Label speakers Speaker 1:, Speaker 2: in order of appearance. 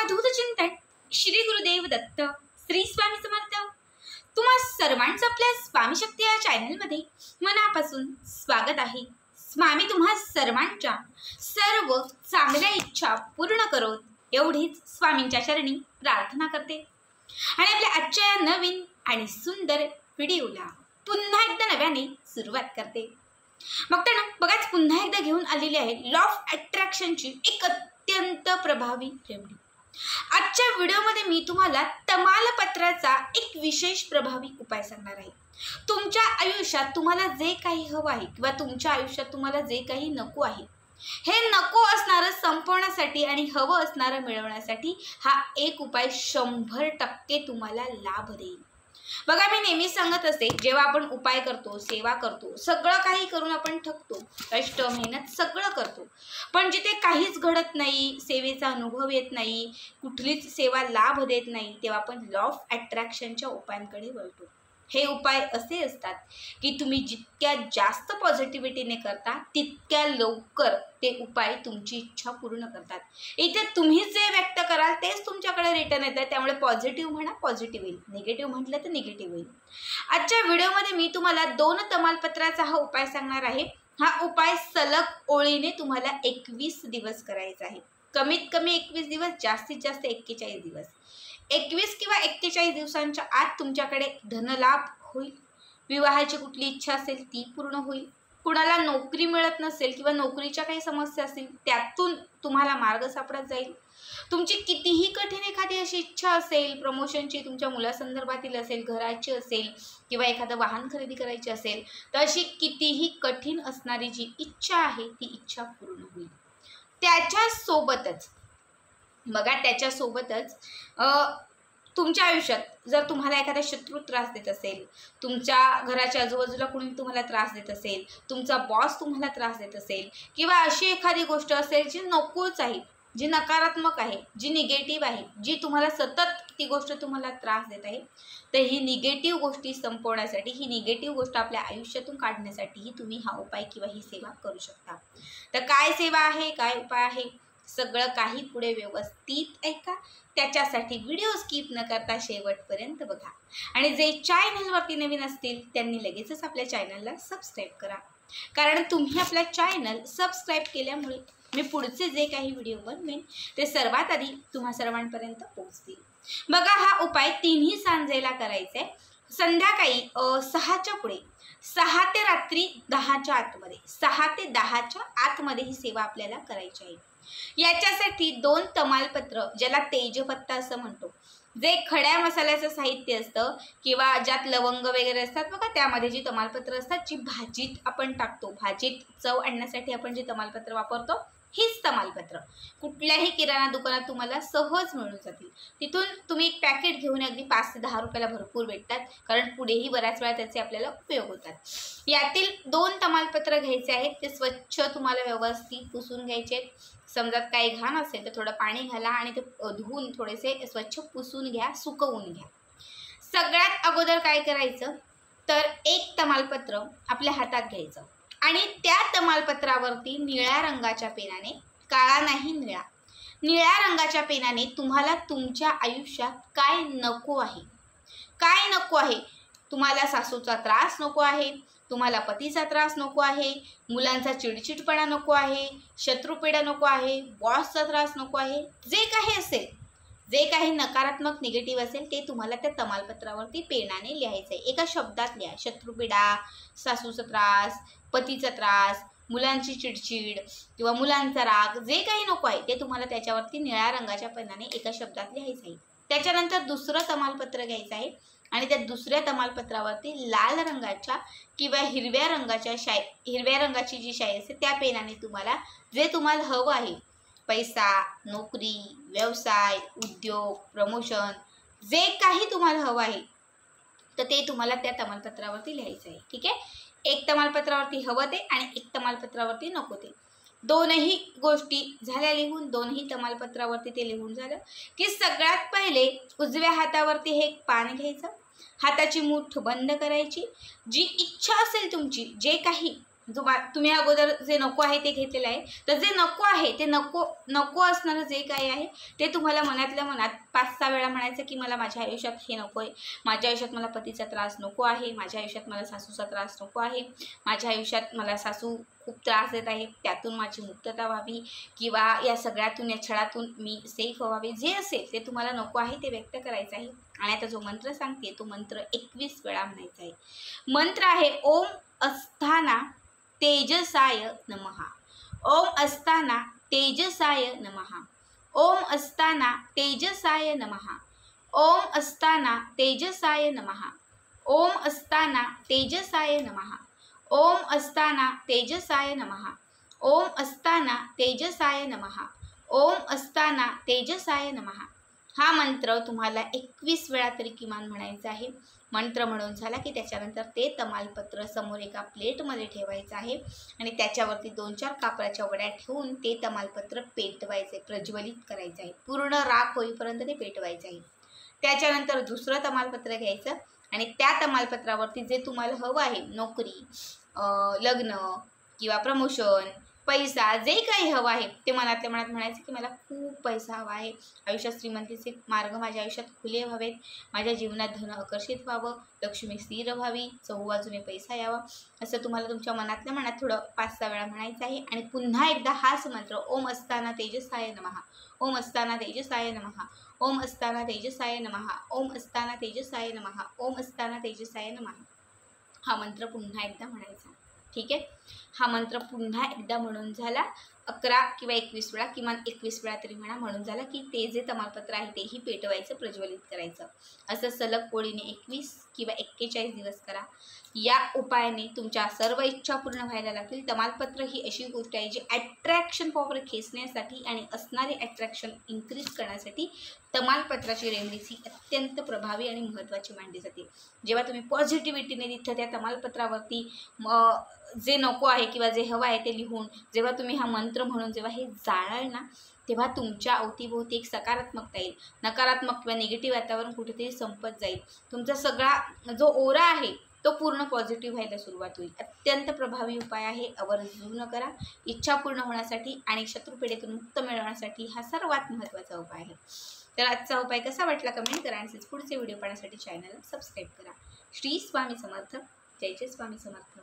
Speaker 1: अवधूत चिंतन श्री गुरुदेव दत्त श्री स्वामी समर्थ। तुम्हा सर्वांचं आपल्या स्वामी शक्ती या चॅनलमध्ये मनापासून स्वागत आहे। स्वामी तुम्हा सर्वांच्या सर्व चांगल्या इच्छा पूर्ण करोत एवढीच स्वामींच्या चरणी प्रार्थना करते आणि आपल्या आजच्या या नवीन आणि सुंदर व्हिडिओला पुन्हा एकदा नव्याने सुरुवात करते। मग तर बघाच पुन्हा एकदा घेऊन आलेली आहे लॉ ऑफ अट्रॅक्शनची एक अत्यंत प्रभावी रेमेडी। आजच्या व्हिडिओमध्ये मी तुम्हाला तमालपत्राचा एक विशेष प्रभावी उपाय सांगणार आहे। तुमच्या आयुष्यात तुम्हाला जे काही हवं आहे किंवा तुमच्या आयुष्यात तुम्हाला जे काही नको आहे, हे नको असणारं संपवण्यासाठी आणि हवं असणारं मिळवण्यासाठी हा एक उपाय 100% तुम्हाला लाभ देईल। बघा, मी नेहमी सांगत असते, जेव्हा आपण उपाय करतो, सेवा करतो, सगळं काही करून आपण थकतो, कष्ट मेहनत सगळं करतो, पण जिथे काहीच घडत नाही, सेवेचा अनुभव येत नाही, कुठलीच सेवा लाभ देत नाही, तेव्हा आपण लॉ ऑफ अट्रॅक्शनच्या उपायांकडे वळतो। हे उपाय असे असतात की तुम्ही जितक्या जास्त पॉझिटिव्हिटीने करता तितक्या लवकर ते उपाय तुमची इच्छा पूर्ण करतात। इथे तुम्ही जे व्यक्त कराल तेच तुमच्याकडे रिटर्न येतं, त्यामुळे पॉझिटिव्ह म्हणा पॉझिटिव्ह येईल, निगेटिव्ह म्हटलं तर निगेटिव्ह येईल। आजच्या व्हिडिओमध्ये मी तुम्हाला 2 तमालपत्राचा हा उपाय सांगणार आहे। हा उपाय सलग ओळीने तुम्हाला 21 दिवस करायचा आहे। कमीत कमी 21 दिवस, जास्तीत जास्त 41 दिवस। 21 किंवा 41 दिवसांच्या आत तुमच्याकडे धनलाभ होईल, विवाहाची कुठली इच्छा असेल ती पूर्ण होईल, कुणाला नोकरी मिळत नसेल किंवा नोकरीच्या काही समस्या असतील त्यातून तुम्हाला मार्ग सापडत जाईल, तुमची कितीही कठीण एखादी अशी इच्छा असेल, प्रमोशनची, तुमच्या मुलासंदर्भातील असेल, घराची असेल किंवा एखादं वाहन खरेदी करायची असेल, तर अशी कितीही कठीण असणारी जी इच्छा आहे ती इच्छा पूर्ण होईल। त्याच्यासोबतच तुमच्या आयुष्यात जर तुम्हाला एखादा शत्रू त्रास देत असेल, तुमच्या घराच्या आजूबाजूला कोणी तुम्हाला त्रास देत असेल, तुमचा बॉस तुम्हाला त्रास देत असेल किंवा अशी एखादी गोष्ट असेल जी नकोच आहे, जी नकारात्मक आहे, जी निगेटिव्ह आहे, जी तुम्हाला सतत ती गोष्ट तुम्हाला त्रास देत आहे, तर ही निगेटिव्ह गोष्टी संपवण्यासाठी, ही निगेटिव्ह गोष्ट आपल्या आयुष्यातून काढण्यासाठीही तुम्ही हा उपाय किंवा ही सेवा करू शकता। तर काय सेवा आहे, काय उपाय आहे, सगळं काही पुढे व्यवस्थित ऐका। त्याच्यासाठी व्हिडिओ स्किप न करता शेवटपर्यंत बघा आणि जे चॅनलवरती नवीन असतील त्यांनी लगेचच आपल्या चॅनलला सबस्क्राईब करा, कारण तुम्ही आपल्या चॅनल सबस्क्राईब केल्यामुळे मी पुढचे जे काही व्हिडिओ बनवेन ते सर्वात आधी तुम्हा सर्वांपर्यंत पोहोचतील। बघा, हा उपाय 3 सांजेला करायचा आहे, संध्याकाळी 6च्या पुढे, 6 ते रात्री 10च्या आतमध्ये, 6 ते 10च्या आतमध्ये ही सेवा आपल्याला करायची आहे। याच्यासाठी 2 तमालपत्र, ज्याला तेजपत्ता असं म्हणतो, जे खड्या मसाल्याचं साहित्य असतं किंवा ज्यात लवंग वगैरे असतात बघा, त्यामध्ये जी तमालपत्र असतात, जी भाजीत आपण टाकतो, भाजीत चव आणण्यासाठी आपण जी तमालपत्र वापरतो, हीच तमालपत्र कुठल्याही किराणा दुकानात तुम्हाला सहज मिळून जातील। तिथून तुम्ही एक पॅकेट घेऊन अगदी 5 ते 10 रुपयाला भरपूर भेटतात, कारण पुढेही बऱ्याच वेळा त्याचे आपल्याला उपयोग होतात। यातील 2 तमालपत्र घ्यायचे आहेत, ते स्वच्छ तुम्हाला व्यवस्थित पुसून घ्यायचे आहेत। समजा काही घाण असेल तर थोडं पाणी घाला आणि ते धुवून थोडेसे स्वच्छ पुसून घ्या, सुकवून घ्या। सगळ्यात अगोदर काय करायचं तर 1 तमालपत्र आपल्या हातात घ्यायचं आणि त्या तमालपत्रावरती निळ्या रंगाच्या पेनाने, काळा नाही निळ्या रंगाच्या पेनाने तुम्हाला तुमच्या आयुष्यात काय नको आहे, तुम्हाला सासूचा त्रास नको आहे, तुम्हाला पतीचा त्रास नको आहे, मुलांचा चिडचिडपणा नको आहे, शत्रुपीडा नको आहे, बॉसचा त्रास नको आहे, जे काही असेल, जे काही नकारात्मक निगेटिव्ह असेल ते तुम्हाला त्या तमालपत्रावरती पेनाने लिहायचं आहे। एका शब्दात लिहा, शत्रुपीडा, सासूचा त्रास, पतीचा त्रास, मुलांची चिडचिड किंवा मुलांचा राग, जे काही नको आहे ते तुम्हाला त्याच्यावरती निळ्या रंगाच्या पेनाने एका शब्दात लिहायचं आहे। त्याच्यानंतर दुसरं तमालपत्र घ्यायचं आहे आणि त्या दुसऱ्या तमालपत्रावरती लाल रंगाच्या किंवा हिरव्या रंगाची जी शाई असते त्या पेनाने तुम्हाला जे तुम्हाला हवं आहे, पैसा, नोकरी, व्यवसाय, उद्योग, प्रमोशन, जे काही तुम्हाला हवं आहे तर ते तुम्हाला त्या तमालपत्रावरती लिहायचं आहे। ठीक आहे, 1 तमालपत्रावरती हवं ते आणि 1 तमालपत्रावरती नको ते, दोनही गोष्टी झाल्या लिहून। 2ही तमालपत्रावरती ते लिहून झालं की सगळ्यात पहिले उजव्या हातावरती हे एक पान घ्यायचं, हाताची मूठ बंद करायची, जी इच्छा असेल तुमची, जे काही तुम्ही अगोदर जे नको आहे ते घेतलेलं आहे, तर जे नको आहे ते नको असणारं जे काही आहे ते तुम्हाला मनातल्या मनात 5-6 वेळा म्हणायचं की मला माझ्या आयुष्यात हे नको आहे, माझ्या आयुष्यात मला पतीचा त्रास नको आहे, माझ्या आयुष्यात मला सासूचा त्रास नको आहे, माझ्या आयुष्यात मला सासू खूप त्रास देत आहे, त्यातून माझी मुक्तता व्हावी किंवा या सगळ्यातून, या छळातून मी सेफ व्हावे, जे असेल ते तुम्हाला नको आहे ते व्यक्त करायचं आहे. आणि आता जो मंत्र सांगते तो मंत्र 21 वेळा म्हणायचा आहे. मंत्र आहे ओम अस्थाना तेजसाय नमः. ओम अस्थाना तेजसाय नमः. ओम अस्थाना तेजसाय नमः. ओम अस्थाना तेजसाय नमः. ओम अस्थाना तेजसाय नमः. ओम अस्थाना तेजसाय नमः. ओम अस्थाना तेजसाय नमः. ओम अस्थाना तेजसाय नमः. हा मंत्र तुम्हाला 21 वेळा तरी किमान म्हणायचा आहे. मंत्र म्हणून झाला की त्याच्यानंतर ते तमालपत्र समोर एका प्लेटमध्ये ठेवायचं आहे आणि त्याच्यावरती 2-4 कापडाच्या वड्या ठेवून ते तमालपत्र पेटवायचे, प्रज्वलित करायचं आहे. पूर्ण राख होईपर्यंत ते पेटवायचं आहे. त्याच्यानंतर दुसरं तमालपत्र घ्यायचं आणि त्या तमालपत्रावरती जे तुम्हाला हवं आहे, नोकरी, लग्न किंवा प्रमोशन, पैसा, जे काही हवं आहे ते मनातल्या मनात म्हणायचं की मला खूप पैसा हवा आहे, आयुष्यात श्रीमंतीचे मार्ग माझ्या आयुष्यात खुले व्हावेत, माझ्या जीवनात धन आकर्षित व्हावं, लक्ष्मी स्थिर व्हावी, चहूबाजूने पैसा यावा, असं तुम्हाला तुमच्या मनातल्या मनात थोडं 5-6 वेळा म्हणायचं आहे. आणि पुन्हा एकदा हाच मंत्र ओम अस्थाना तेजसाय नमः. ओम अस्थाना तेजसाय नमः. ओम अस्थाना तेजसाय नमः. ओम अस्थाना तेजसाय नमः. ओम अस्थाना तेजसाय नमः. हा मंत्र पुन्हा एकदा म्हणायचा. ठीक आहे. हा मंत्र पुन्हा एकदा म्हणून झाला 11 किंवा 21 वेळा, किमान 21 वेळा तरी म्हणून झाला की ते जे तमालपत्र आहे तेही पेटवायचं, प्रज्वलित करायचं. असं सलग ओळीने 21 किंवा 41 दिवस करा. या उपायाने तुमच्या सर्व इच्छा पूर्ण व्हायला लागतील. तमालपत्र ही अशी गोष्ट आहे जी अट्रॅक्शन पॉवर खेचण्यासाठी आणि असणारे अट्रॅक्शन इन्क्रीज करण्यासाठी तमालपत्राची रेमेडीज ही अत्यंत प्रभावी आणि महत्त्वाची मानली जाते. जेव्हा तुम्ही पॉझिटिव्हिटीने तिथं त्या तमालपत्रावरती जे नको आहे किंवा जे हवं आहे ते लिहून जेव्हा तुम्ही हा मंत्र म्हणून जेव्हा हे जाळाल ना, तेव्हा तुमच्या अवतीभोवती एक सकारात्मकता येईल. नकारात्मक किंवा निगेटिव्ह वातावरण कुठेतरी संपत जाईल. तुमचा सगळा जो ओरा आहे तो पूर्ण पॉझिटिव्ह व्हायला सुरुवात होईल. अत्यंत प्रभावी उपाय आहे, आवर्जून करा. इच्छा पूर्ण होण्यासाठी आणि शत्रुपीडेतून मुक्त मिळवण्यासाठी हा सर्वात महत्त्वाचा उपाय आहे. तर आजचा उपाय कसा वाटला कमेंट करा आणि पुढचे व्हिडिओ पाहण्यासाठी चॅनलला सबस्क्राईब करा. श्री स्वामी समर्थ. जय जय स्वामी समर्थ.